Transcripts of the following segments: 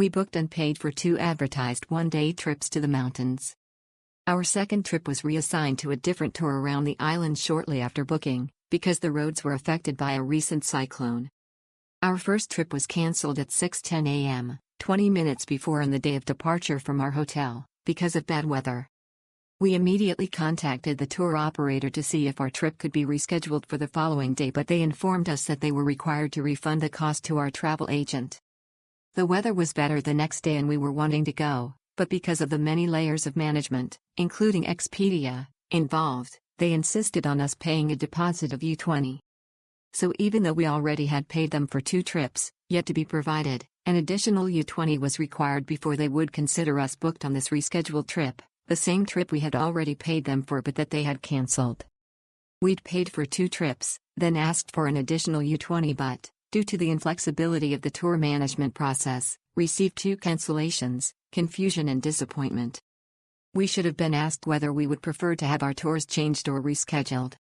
We booked and paid for 2 advertised one-day trips to the mountains. Our second trip was reassigned to a different tour around the island shortly after booking, because the roads were affected by a recent cyclone. Our first trip was cancelled at 6:10 a.m., 20 minutes before on the day of departure from our hotel, because of bad weather. We immediately contacted the tour operator to see if our trip could be rescheduled for the following day, but they informed us that they were required to refund the cost to our travel agent. The weather was better the next day and we were wanting to go, but because of the many layers of management, including Expedia, involved, they insisted on us paying a deposit of $20. So even though we already had paid them for 2 trips, yet to be provided, an additional $20 was required before they would consider us booked on this rescheduled trip, the same trip we had already paid them for but that they had cancelled. We'd paid for 2 trips, then asked for an additional $20 but, due to the inflexibility of the tour management process, received 2 cancellations, confusion and disappointment. We should have been asked whether we would prefer to have our tours changed or rescheduled.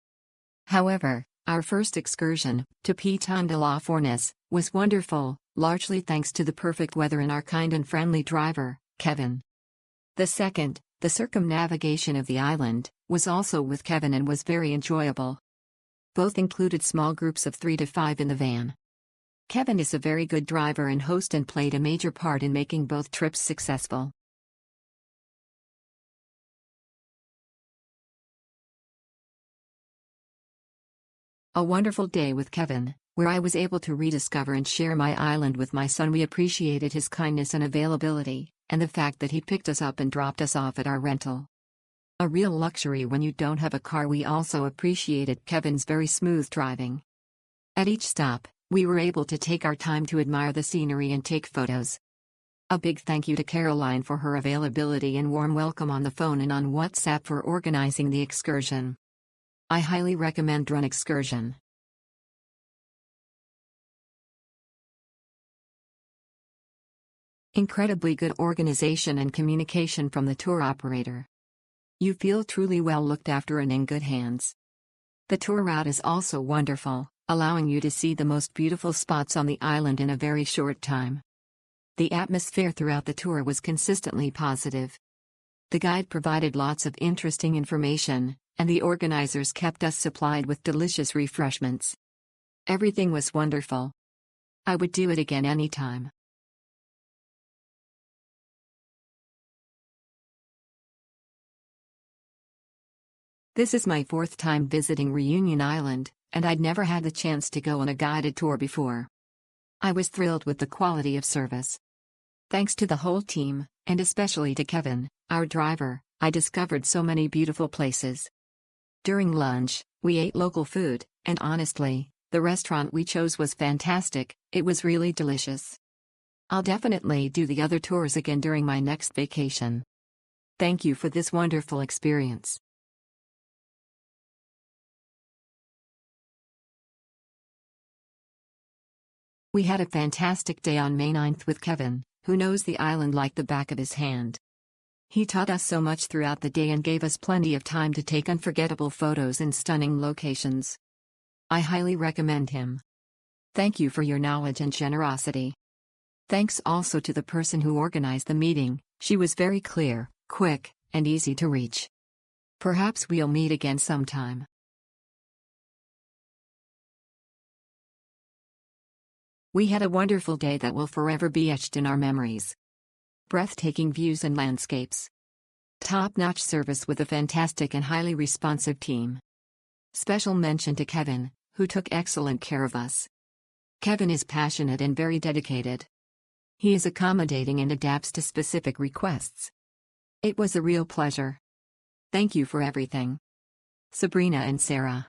However, our first excursion, to Piton de la Fournaise, was wonderful, largely thanks to the perfect weather and our kind and friendly driver, Kevin. The second, the circumnavigation of the island, was also with Kevin and was very enjoyable. Both included small groups of 3 to 5 in the van. Kevin is a very good driver and host and played a major part in making both trips successful. A wonderful day with Kevin, where I was able to rediscover and share my island with my son. We appreciated his kindness and availability, and the fact that he picked us up and dropped us off at our rental. A real luxury when you don't have a car. We also appreciated Kevin's very smooth driving. At each stop, we were able to take our time to admire the scenery and take photos. A big thank you to Caroline for her availability and warm welcome on the phone and on WhatsApp for organizing the excursion. I highly recommend Run Excursion. Incredibly good organization and communication from the tour operator. You feel truly well looked after and in good hands. The tour route is also wonderful, allowing you to see the most beautiful spots on the island in a very short time. The atmosphere throughout the tour was consistently positive. The guide provided lots of interesting information, and the organizers kept us supplied with delicious refreshments. Everything was wonderful. I would do it again anytime. This is my 4th time visiting Reunion Island, and I'd never had the chance to go on a guided tour before. I was thrilled with the quality of service. Thanks to the whole team, and especially to Kevin, our driver, I discovered so many beautiful places. During lunch, we ate local food, and honestly, the restaurant we chose was fantastic. It was really delicious. I'll definitely do the other tours again during my next vacation. Thank you for this wonderful experience. We had a fantastic day on May 9th with Kevin, who knows the island like the back of his hand. He taught us so much throughout the day and gave us plenty of time to take unforgettable photos in stunning locations. I highly recommend him. Thank you for your knowledge and generosity. Thanks also to the person who organized the meeting. She was very clear, quick, and easy to reach. Perhaps we'll meet again sometime. We had a wonderful day that will forever be etched in our memories. Breathtaking views and landscapes. Top-notch service with a fantastic and highly responsive team. Special mention to Kevin, who took excellent care of us. Kevin is passionate and very dedicated. He is accommodating and adapts to specific requests. It was a real pleasure. Thank you for everything. Sabrina and Sarah.